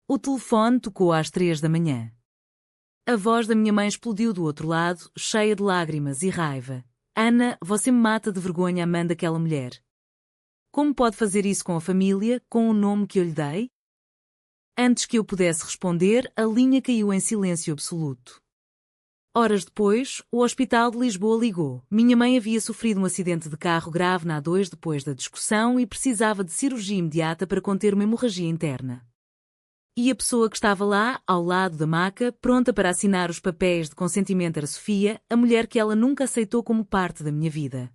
O telefone tocou às 3 da manhã. A voz da minha mãe explodiu do outro lado, cheia de lágrimas e raiva. Ana, você me mata de vergonha amando aquela mulher. Como pode fazer isso com a família, com o nome que eu lhe dei? Antes que eu pudesse responder, a linha caiu em silêncio absoluto. Horas depois, o Hospital de Lisboa ligou. Minha mãe havia sofrido um acidente de carro grave na A2 depois da discussão e precisava de cirurgia imediata para conter uma hemorragia interna. E a pessoa que estava lá, ao lado da maca, pronta para assinar os papéis de consentimento era Sofia, a mulher que ela nunca aceitou como parte da minha vida.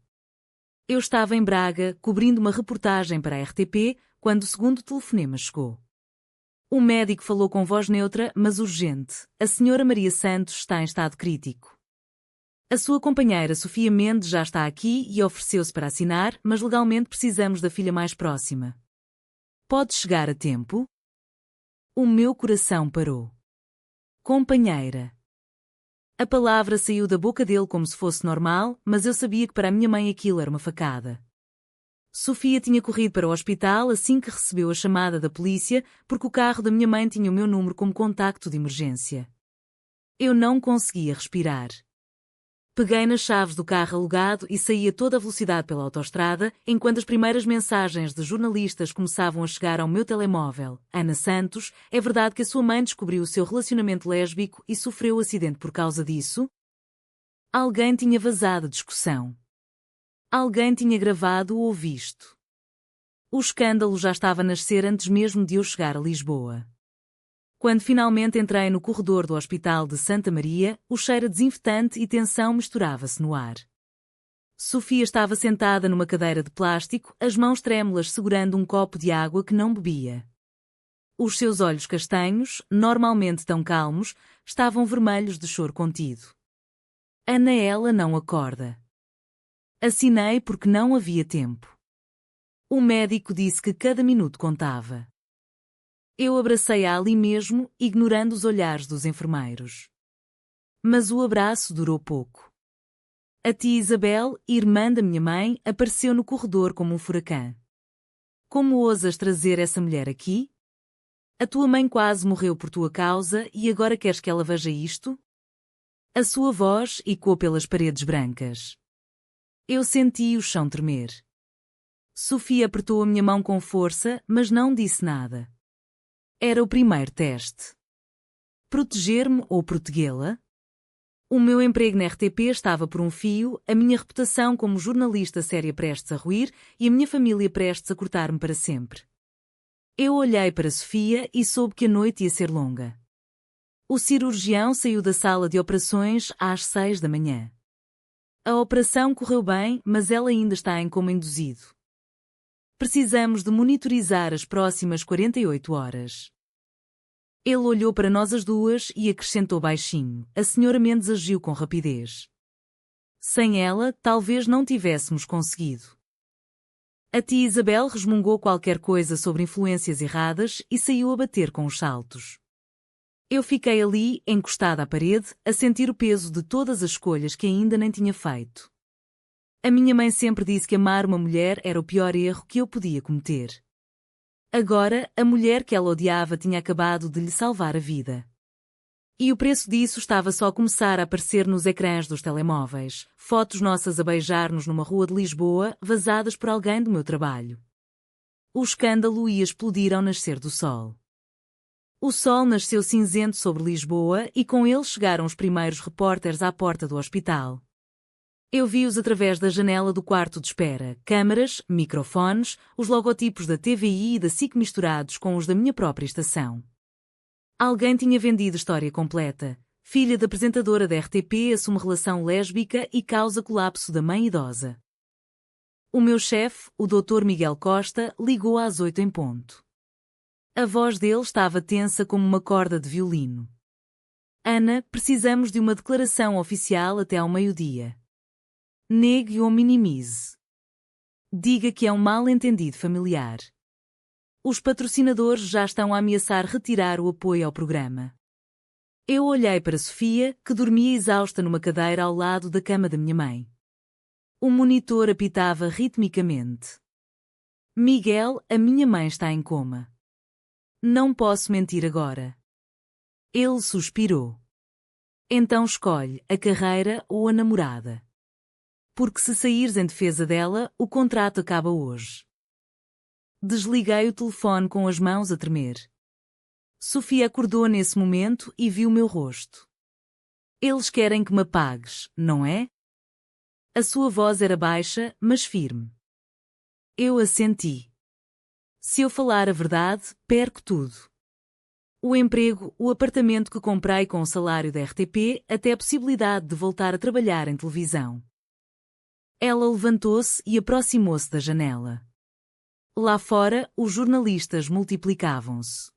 Eu estava em Braga, cobrindo uma reportagem para a RTP, quando o segundo telefonema chegou. O médico falou com voz neutra, mas urgente. A senhora Maria Santos está em estado crítico. A sua companheira Sofia Mendes já está aqui e ofereceu-se para assinar, mas legalmente precisamos da filha mais próxima. Pode chegar a tempo? O meu coração parou. Companheira. A palavra saiu da boca dele como se fosse normal, mas eu sabia que para a minha mãe aquilo era uma facada. Sofia tinha corrido para o hospital assim que recebeu a chamada da polícia, porque o carro da minha mãe tinha o meu número como contacto de emergência. Eu não conseguia respirar. Peguei nas chaves do carro alugado e saí a toda velocidade pela autoestrada, enquanto as primeiras mensagens de jornalistas começavam a chegar ao meu telemóvel. Ana Santos, é verdade que a sua mãe descobriu o seu relacionamento lésbico e sofreu acidente por causa disso? Alguém tinha vazado a discussão. Alguém tinha gravado ou visto. O escândalo já estava a nascer antes mesmo de eu chegar a Lisboa. Quando finalmente entrei no corredor do Hospital de Santa Maria, o cheiro desinfetante e tensão misturava-se no ar. Sofia estava sentada numa cadeira de plástico, as mãos trêmulas segurando um copo de água que não bebia. Os seus olhos castanhos, normalmente tão calmos, estavam vermelhos de choro contido. Ana, ela não acorda. Assinei porque não havia tempo. O médico disse que cada minuto contava. Eu abracei-a ali mesmo, ignorando os olhares dos enfermeiros. Mas o abraço durou pouco. A tia Isabel, irmã da minha mãe, apareceu no corredor como um furacão. Como ousas trazer essa mulher aqui? A tua mãe quase morreu por tua causa e agora queres que ela veja isto? A sua voz ecoou pelas paredes brancas. Eu senti o chão tremer. Sofia apertou a minha mão com força, mas não disse nada. Era o primeiro teste. Proteger-me ou protegê-la? O meu emprego na RTP estava por um fio, a minha reputação como jornalista séria prestes a ruir e a minha família prestes a cortar-me para sempre. Eu olhei para Sofia e soube que a noite ia ser longa. O cirurgião saiu da sala de operações às 6 da manhã. A operação correu bem, mas ela ainda está em coma induzido. Precisamos de monitorizar as próximas 48 horas. Ele olhou para nós as duas e acrescentou baixinho. A senhora Mendes agiu com rapidez. Sem ela, talvez não tivéssemos conseguido. A tia Isabel resmungou qualquer coisa sobre influências erradas e saiu a bater com os saltos. Eu fiquei ali, encostada à parede, a sentir o peso de todas as escolhas que ainda nem tinha feito. A minha mãe sempre disse que amar uma mulher era o pior erro que eu podia cometer. Agora, a mulher que ela odiava tinha acabado de lhe salvar a vida. E o preço disso estava só a começar a aparecer nos ecrãs dos telemóveis, fotos nossas a beijar-nos numa rua de Lisboa, vazadas por alguém do meu trabalho. O escândalo ia explodir ao nascer do sol. O sol nasceu cinzento sobre Lisboa e com ele chegaram os primeiros repórteres à porta do hospital. Eu vi-os através da janela do quarto de espera, câmaras, microfones, os logotipos da TVI e da SIC misturados com os da minha própria estação. Alguém tinha vendido história completa. Filha da apresentadora da RTP assume relação lésbica e causa colapso da mãe idosa. O meu chefe, o Dr. Miguel Costa, ligou às 8 em ponto. A voz dele estava tensa como uma corda de violino. Ana, precisamos de uma declaração oficial até ao meio-dia. Negue ou minimize. Diga que é um mal-entendido familiar. Os patrocinadores já estão a ameaçar retirar o apoio ao programa. Eu olhei para Sofia, que dormia exausta numa cadeira ao lado da cama da minha mãe. O monitor apitava ritmicamente. Miguel, a minha mãe está em coma. Não posso mentir agora. Ele suspirou. Então escolhe a carreira ou a namorada. Porque se saíres em defesa dela, o contrato acaba hoje. Desliguei o telefone com as mãos a tremer. Sofia acordou nesse momento e viu meu rosto. Eles querem que me apagues, não é? A sua voz era baixa, mas firme. Eu assenti. Se eu falar a verdade, perco tudo. O emprego, o apartamento que comprei com o salário da RTP, até a possibilidade de voltar a trabalhar em televisão. Ela levantou-se e aproximou-se da janela. Lá fora, os jornalistas multiplicavam-se.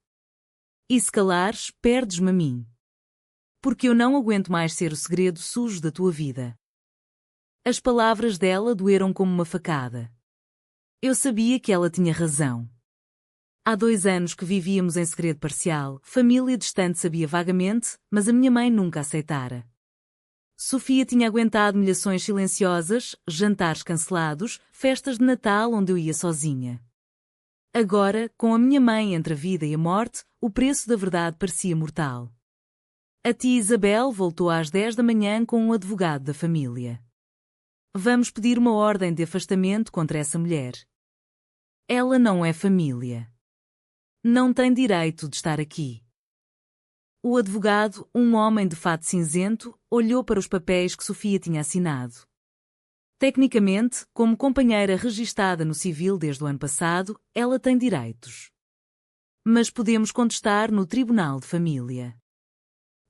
E se calares, perdes-me a mim. Porque eu não aguento mais ser o segredo sujo da tua vida. As palavras dela doeram como uma facada. Eu sabia que ela tinha razão. Há 2 anos que vivíamos em segredo parcial, família distante sabia vagamente, mas a minha mãe nunca aceitara. Sofia tinha aguentado humilhações silenciosas, jantares cancelados, festas de Natal onde eu ia sozinha. Agora, com a minha mãe entre a vida e a morte, o preço da verdade parecia mortal. A tia Isabel voltou às 10 da manhã com um advogado da família. Vamos pedir uma ordem de afastamento contra essa mulher. Ela não é família. Não tem direito de estar aqui. O advogado, um homem de fato cinzento, olhou para os papéis que Sofia tinha assinado. Tecnicamente, como companheira registada no civil desde o ano passado, ela tem direitos. Mas podemos contestar no Tribunal de Família.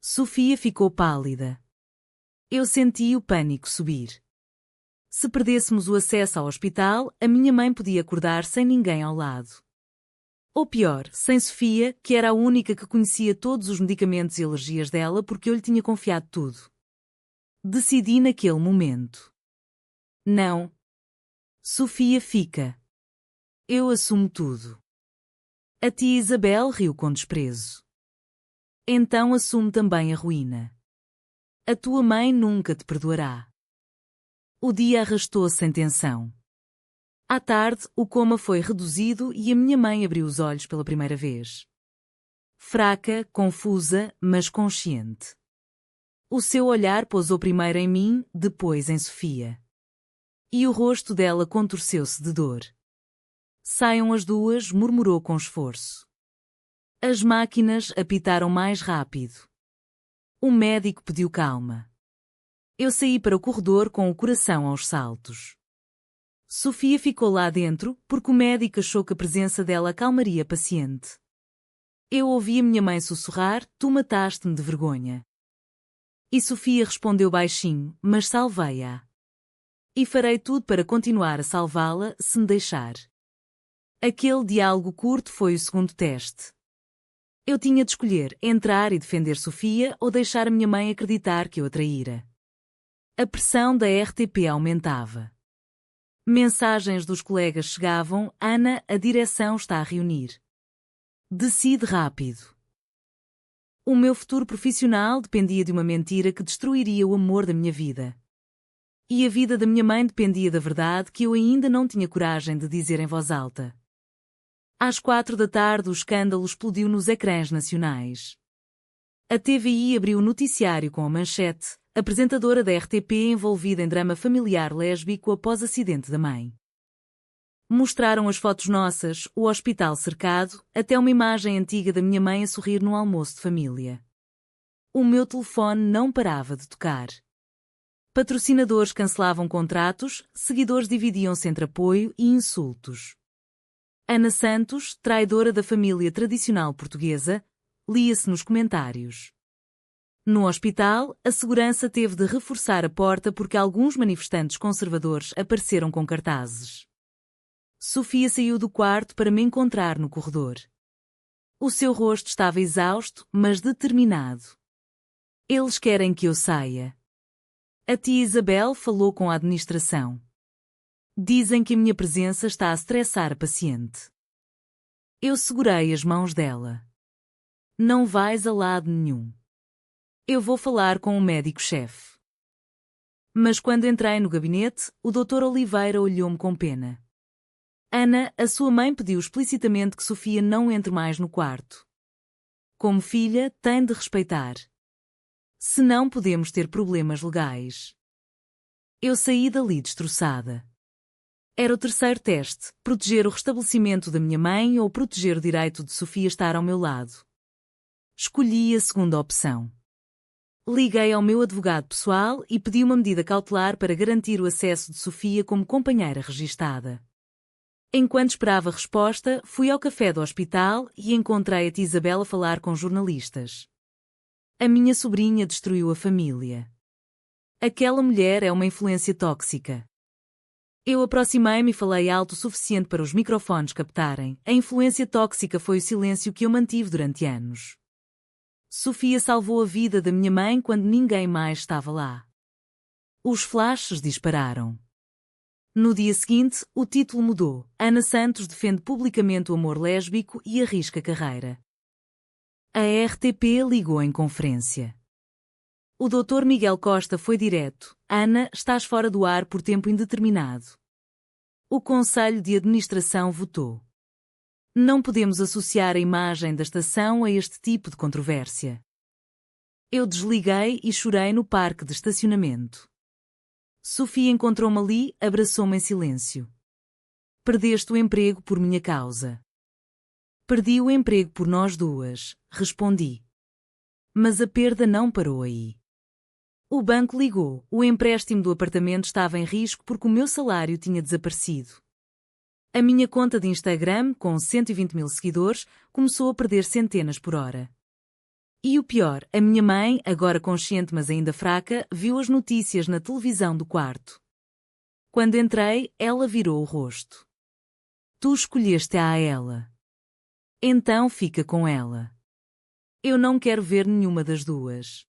Sofia ficou pálida. Eu senti o pânico subir. Se perdêssemos o acesso ao hospital, a minha mãe podia acordar sem ninguém ao lado. Ou pior, sem Sofia, que era a única que conhecia todos os medicamentos e alergias dela porque eu lhe tinha confiado tudo. Decidi naquele momento. Não. Sofia fica. Eu assumo tudo. A tia Isabel riu com desprezo. Então assume também a ruína. A tua mãe nunca te perdoará. O dia arrastou-se sem tensão. À tarde, o coma foi reduzido e a minha mãe abriu os olhos pela primeira vez. Fraca, confusa, mas consciente. O seu olhar pousou primeiro em mim, depois em Sofia. E o rosto dela contorceu-se de dor. Saiam as duas, murmurou com esforço. As máquinas apitaram mais rápido. O médico pediu calma. Eu saí para o corredor com o coração aos saltos. Sofia ficou lá dentro, porque o médico achou que a presença dela acalmaria a paciente. Eu ouvi a minha mãe sussurrar, tu mataste-me de vergonha. E Sofia respondeu baixinho, mas salvei-a. E farei tudo para continuar a salvá-la, se me deixar. Aquele diálogo curto foi o segundo teste. Eu tinha de escolher entrar e defender Sofia ou deixar a minha mãe acreditar que eu a traíra. A pressão da RTP aumentava. Mensagens dos colegas chegavam, Ana, a direção está a reunir. Decide rápido. O meu futuro profissional dependia de uma mentira que destruiria o amor da minha vida. E a vida da minha mãe dependia da verdade que eu ainda não tinha coragem de dizer em voz alta. Às 4 da tarde o escândalo explodiu nos ecrãs nacionais. A TVI abriu o noticiário com a manchete, apresentadora da RTP envolvida em drama familiar lésbico após acidente da mãe. Mostraram as fotos nossas, o hospital cercado, até uma imagem antiga da minha mãe a sorrir num almoço de família. O meu telefone não parava de tocar. Patrocinadores cancelavam contratos, seguidores dividiam-se entre apoio e insultos. Ana Santos, traidora da família tradicional portuguesa, lia-se nos comentários. No hospital, a segurança teve de reforçar a porta porque alguns manifestantes conservadores apareceram com cartazes. Sofia saiu do quarto para me encontrar no corredor. O seu rosto estava exausto, mas determinado. Eles querem que eu saia. A tia Isabel falou com a administração. Dizem que a minha presença está a estressar a paciente. Eu segurei as mãos dela. Não vais a lado nenhum. Eu vou falar com o médico-chefe. Mas quando entrei no gabinete, o Dr. Oliveira olhou-me com pena. Ana, a sua mãe pediu explicitamente que Sofia não entre mais no quarto. Como filha, tem de respeitar. Senão podemos ter problemas legais. Eu saí dali destroçada. Era o terceiro teste, proteger o restabelecimento da minha mãe ou proteger o direito de Sofia estar ao meu lado. Escolhi a segunda opção. Liguei ao meu advogado pessoal e pedi uma medida cautelar para garantir o acesso de Sofia como companheira registada. Enquanto esperava a resposta, fui ao café do hospital e encontrei a tia Isabel a falar com jornalistas. A minha sobrinha destruiu a família. Aquela mulher é uma influência tóxica. Eu aproximei-me e falei alto o suficiente para os microfones captarem. A influência tóxica foi o silêncio que eu mantive durante anos. Sofia salvou a vida da minha mãe quando ninguém mais estava lá. Os flashes dispararam. No dia seguinte, o título mudou. Ana Santos defende publicamente o amor lésbico e arrisca carreira. A RTP ligou em conferência. O Dr. Miguel Costa foi direto. Ana, estás fora do ar por tempo indeterminado. O Conselho de Administração votou. Não podemos associar a imagem da estação a este tipo de controvérsia. Eu desliguei e chorei no parque de estacionamento. Sofia encontrou-me ali, abraçou-me em silêncio. Perdeste o emprego por minha causa. Perdi o emprego por nós duas, respondi. Mas a perda não parou aí. O banco ligou, o empréstimo do apartamento estava em risco porque o meu salário tinha desaparecido. A minha conta de Instagram, com 120 mil seguidores, começou a perder centenas por hora. E o pior, a minha mãe, agora consciente mas ainda fraca, viu as notícias na televisão do quarto. Quando entrei, ela virou o rosto. Tu escolheste-a a ela. Então fica com ela. Eu não quero ver nenhuma das duas.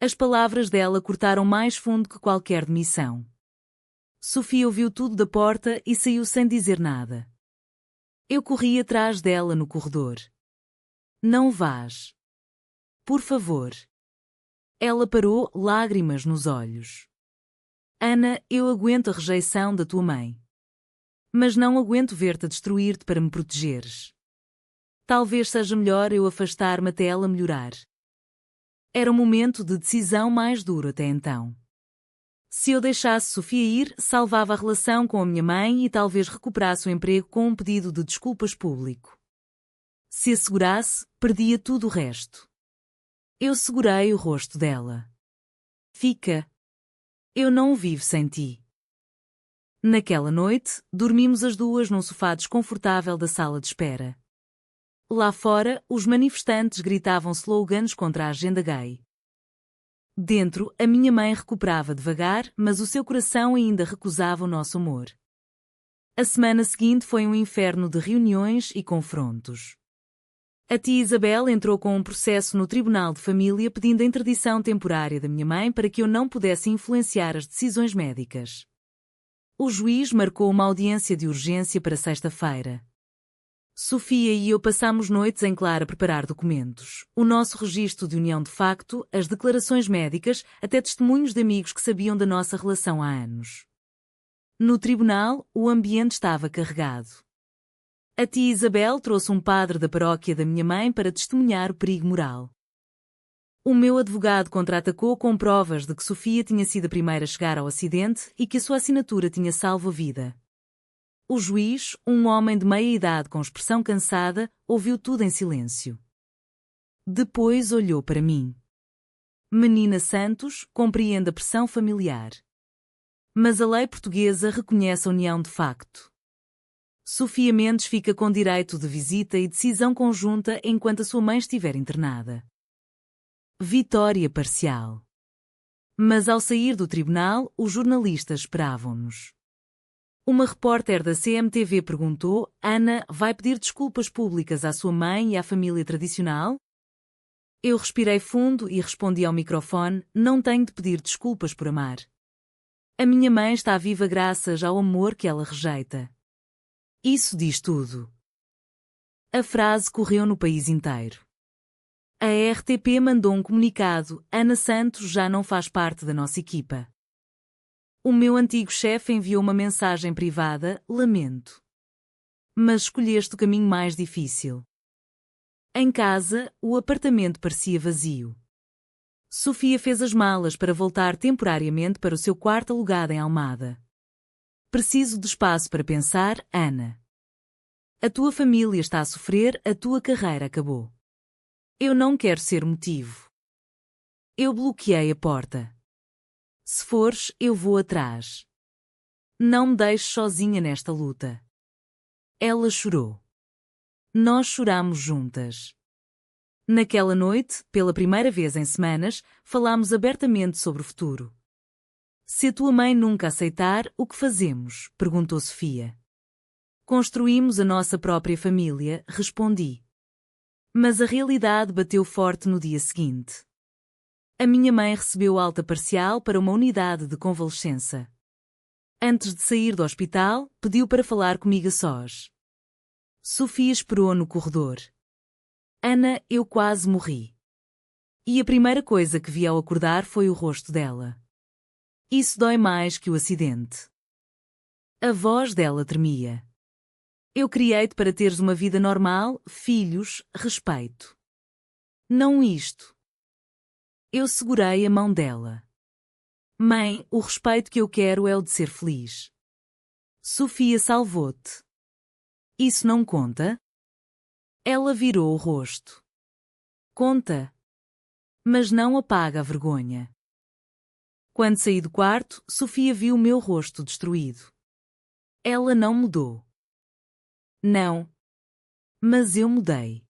As palavras dela cortaram mais fundo que qualquer demissão. Sofia ouviu tudo da porta e saiu sem dizer nada. Eu corri atrás dela no corredor. Não vás. Por favor. Ela parou, lágrimas nos olhos. Ana, eu aguento a rejeição da tua mãe. Mas não aguento ver-te a destruir-te para me protegeres. Talvez seja melhor eu afastar-me até ela melhorar. Era o momento de decisão mais duro até então. Se eu deixasse Sofia ir, salvava a relação com a minha mãe e talvez recuperasse o emprego com um pedido de desculpas público. Se a segurasse, perdia tudo o resto. Eu segurei o rosto dela. Fica. Eu não vivo sem ti. Naquela noite, dormimos as duas num sofá desconfortável da sala de espera. Lá fora, os manifestantes gritavam slogans contra a agenda gay. Dentro, a minha mãe recuperava devagar, mas o seu coração ainda recusava o nosso amor. A semana seguinte foi um inferno de reuniões e confrontos. A tia Isabel entrou com um processo no Tribunal de Família pedindo a interdição temporária da minha mãe para que eu não pudesse influenciar as decisões médicas. O juiz marcou uma audiência de urgência para sexta-feira. Sofia e eu passámos noites em claro a preparar documentos, o nosso registro de união de facto, as declarações médicas, até testemunhos de amigos que sabiam da nossa relação há anos. No tribunal, o ambiente estava carregado. A tia Isabel trouxe um padre da paróquia da minha mãe para testemunhar o perigo moral. O meu advogado contra-atacou com provas de que Sofia tinha sido a primeira a chegar ao acidente e que a sua assinatura tinha salvo a vida. O juiz, um homem de meia idade com expressão cansada, ouviu tudo em silêncio. Depois olhou para mim. Menina Santos, compreende a pressão familiar. Mas a lei portuguesa reconhece a união de facto. Sofia Mendes fica com direito de visita e decisão conjunta enquanto a sua mãe estiver internada. Vitória parcial. Mas ao sair do tribunal, os jornalistas esperavam-nos. Uma repórter da CMTV perguntou: Ana, vai pedir desculpas públicas à sua mãe e à família tradicional? Eu respirei fundo e respondi ao microfone: não tenho de pedir desculpas por amar. A minha mãe está viva graças ao amor que ela rejeita. Isso diz tudo. A frase correu no país inteiro. A RTP mandou um comunicado: Ana Santos já não faz parte da nossa equipa. O meu antigo chefe enviou uma mensagem privada: lamento. Mas escolheste o caminho mais difícil. Em casa, o apartamento parecia vazio. Sofia fez as malas para voltar temporariamente para o seu quarto alugado em Almada. Preciso de espaço para pensar, Ana. A tua família está a sofrer, a tua carreira acabou. Eu não quero ser o motivo. Eu bloqueei a porta. Se fores, eu vou atrás. Não me deixes sozinha nesta luta. Ela chorou. Nós choramos juntas. Naquela noite, pela primeira vez em semanas, falámos abertamente sobre o futuro. Se a tua mãe nunca aceitar, o que fazemos? Perguntou Sofia. Construímos a nossa própria família, respondi. Mas a realidade bateu forte no dia seguinte. A minha mãe recebeu alta parcial para uma unidade de convalescença. Antes de sair do hospital, pediu para falar comigo a sós. Sofia esperou no corredor. Ana, eu quase morri. E a primeira coisa que vi ao acordar foi o rosto dela. Isso dói mais que o acidente. A voz dela tremia. Eu criei-te para teres uma vida normal, filhos, respeito. Não isto. Eu segurei a mão dela. Mãe, o respeito que eu quero é o de ser feliz. Sofia salvou-te. Isso não conta? Ela virou o rosto. Conta. Mas não apaga a vergonha. Quando saí do quarto, Sofia viu o meu rosto destruído. Ela não mudou. Não. Mas eu mudei.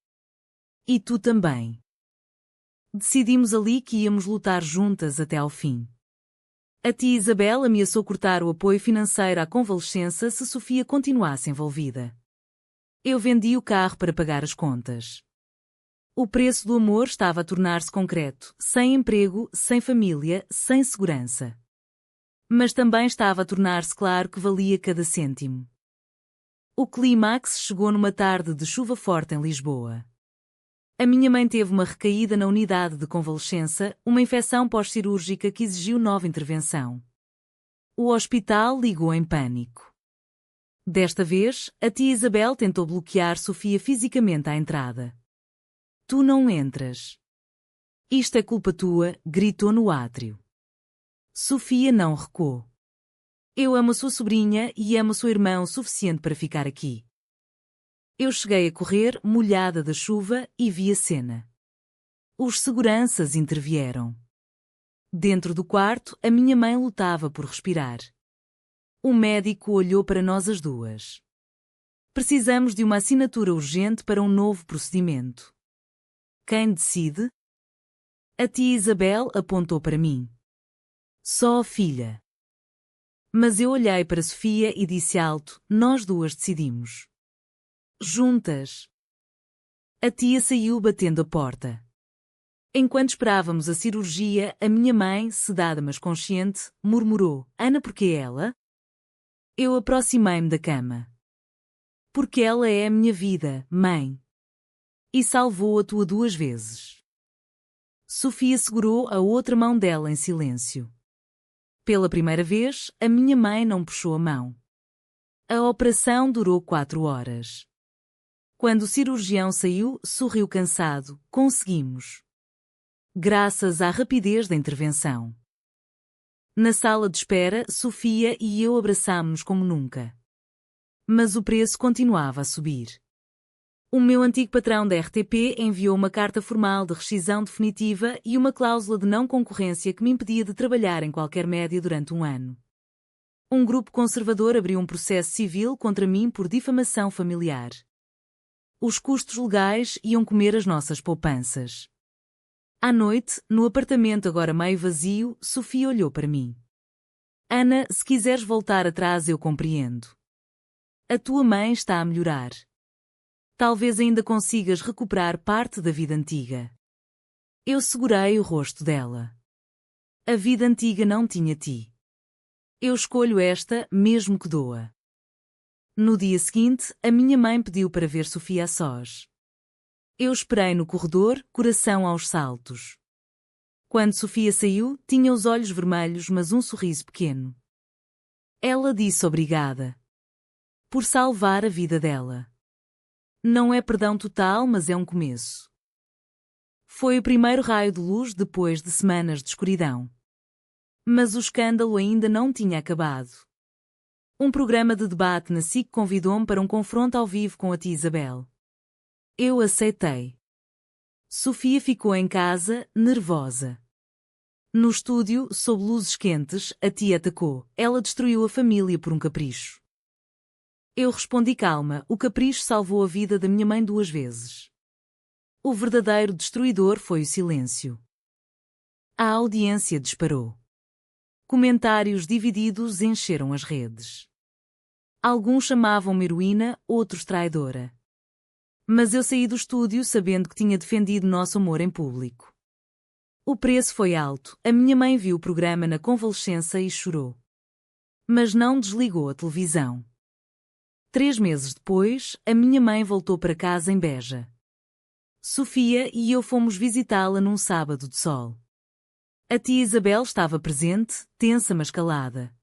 E tu também. Decidimos ali que íamos lutar juntas até ao fim. A tia Isabel ameaçou cortar o apoio financeiro à convalescença se Sofia continuasse envolvida. Eu vendi o carro para pagar as contas. O preço do amor estava a tornar-se concreto, sem emprego, sem família, sem segurança. Mas também estava a tornar-se claro que valia cada cêntimo. O clímax chegou numa tarde de chuva forte em Lisboa. A minha mãe teve uma recaída na unidade de convalescença, uma infecção pós-cirúrgica que exigiu nova intervenção. O hospital ligou em pânico. Desta vez, a tia Isabel tentou bloquear Sofia fisicamente à entrada. Tu não entras. Isto é culpa tua, gritou no átrio. Sofia não recuou. Eu amo a sua sobrinha e amo o seu irmão o suficiente para ficar aqui. Eu cheguei a correr, molhada da chuva, e vi a cena. Os seguranças intervieram. Dentro do quarto, a minha mãe lutava por respirar. O médico olhou para nós as duas. Precisamos de uma assinatura urgente para um novo procedimento. Quem decide? A tia Isabel apontou para mim. Só a filha. Mas eu olhei para Sofia e disse alto, nós duas decidimos. Juntas. A tia saiu batendo a porta. Enquanto esperávamos a cirurgia, a minha mãe, sedada mas consciente, murmurou, Ana, por que ela? Eu aproximei-me da cama. Porque ela é a minha vida, mãe. E salvou a tua 2 vezes. Sofia segurou a outra mão dela em silêncio. Pela primeira vez, a minha mãe não puxou a mão. A operação durou 4 horas. Quando o cirurgião saiu, sorriu cansado. Conseguimos. Graças à rapidez da intervenção. Na sala de espera, Sofia e eu abraçámo-nos como nunca. Mas o preço continuava a subir. O meu antigo patrão da RTP enviou uma carta formal de rescisão definitiva e uma cláusula de não concorrência que me impedia de trabalhar em qualquer média durante 1 ano. Um grupo conservador abriu um processo civil contra mim por difamação familiar. Os custos legais iam comer as nossas poupanças. À noite, no apartamento agora meio vazio, Sofia olhou para mim. Ana, se quiseres voltar atrás eu compreendo. A tua mãe está a melhorar. Talvez ainda consigas recuperar parte da vida antiga. Eu segurei o rosto dela. A vida antiga não tinha ti. Eu escolho esta, mesmo que doa. No dia seguinte, a minha mãe pediu para ver Sofia a sós. Eu esperei no corredor, coração aos saltos. Quando Sofia saiu, tinha os olhos vermelhos mas um sorriso pequeno. Ela disse obrigada. por salvar a vida dela. Não é perdão total, mas é um começo. Foi o primeiro raio de luz depois de semanas de escuridão. Mas o escândalo ainda não tinha acabado. Um programa de debate na SIC convidou-me para um confronto ao vivo com a tia Isabel. Eu aceitei. Sofia ficou em casa, nervosa. No estúdio, sob luzes quentes, a tia atacou. Ela destruiu a família por um capricho. Eu respondi calma, o capricho salvou a vida da minha mãe 2 vezes. O verdadeiro destruidor foi o silêncio. A audiência disparou. Comentários divididos encheram as redes. Alguns chamavam-me heroína, outros traidora. Mas eu saí do estúdio sabendo que tinha defendido nosso amor em público. O preço foi alto, a minha mãe viu o programa na convalescença e chorou. Mas não desligou a televisão. 3 meses depois, a minha mãe voltou para casa em Beja. Sofia e eu fomos visitá-la num sábado de sol. A tia Isabel estava presente, tensa mas calada.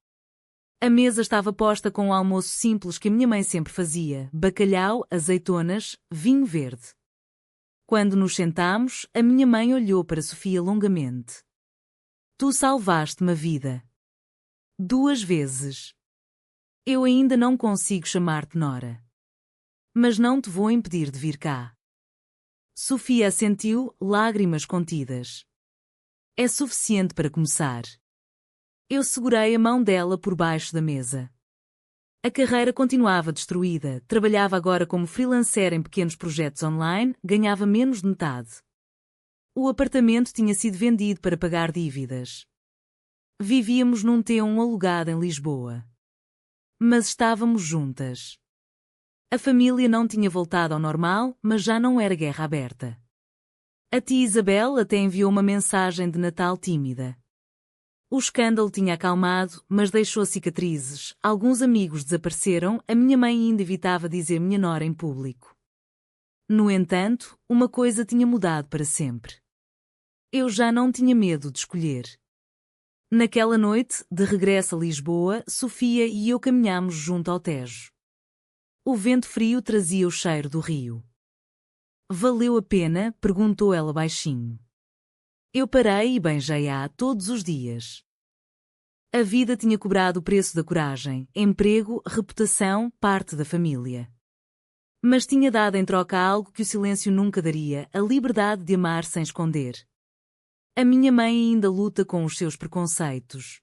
A mesa estava posta com um almoço simples que a minha mãe sempre fazia: bacalhau, azeitonas, vinho verde. Quando nos sentámos, a minha mãe olhou para Sofia longamente. Tu salvaste-me a vida. 2 vezes. Eu ainda não consigo chamar-te Nora. Mas não te vou impedir de vir cá. Sofia assentiu, lágrimas contidas. É suficiente para começar. Eu segurei a mão dela por baixo da mesa. A carreira continuava destruída, trabalhava agora como freelancer em pequenos projetos online, ganhava menos de metade. O apartamento tinha sido vendido para pagar dívidas. Vivíamos num T1 alugado em Lisboa. Mas estávamos juntas. A família não tinha voltado ao normal, mas já não era guerra aberta. A tia Isabel até enviou uma mensagem de Natal tímida. O escândalo tinha acalmado, mas deixou cicatrizes. Alguns amigos desapareceram, a minha mãe ainda evitava dizer minha nora em público. No entanto, uma coisa tinha mudado para sempre. Eu já não tinha medo de escolher. Naquela noite, de regresso a Lisboa, Sofia e eu caminhámos junto ao Tejo. O vento frio trazia o cheiro do rio. Valeu a pena? Perguntou ela baixinho. Eu parei e beijei-a todos os dias. A vida tinha cobrado o preço da coragem, emprego, reputação, parte da família. Mas tinha dado em troca algo que o silêncio nunca daria: a liberdade de amar sem esconder. A minha mãe ainda luta com os seus preconceitos.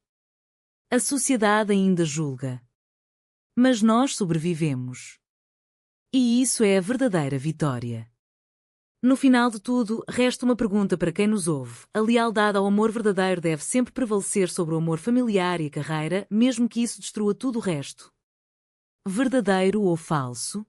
A sociedade ainda julga. Mas nós sobrevivemos. E isso é a verdadeira vitória. No final de tudo, resta uma pergunta para quem nos ouve: a lealdade ao amor verdadeiro deve sempre prevalecer sobre o amor familiar e a carreira, mesmo que isso destrua tudo o resto? Verdadeiro ou falso?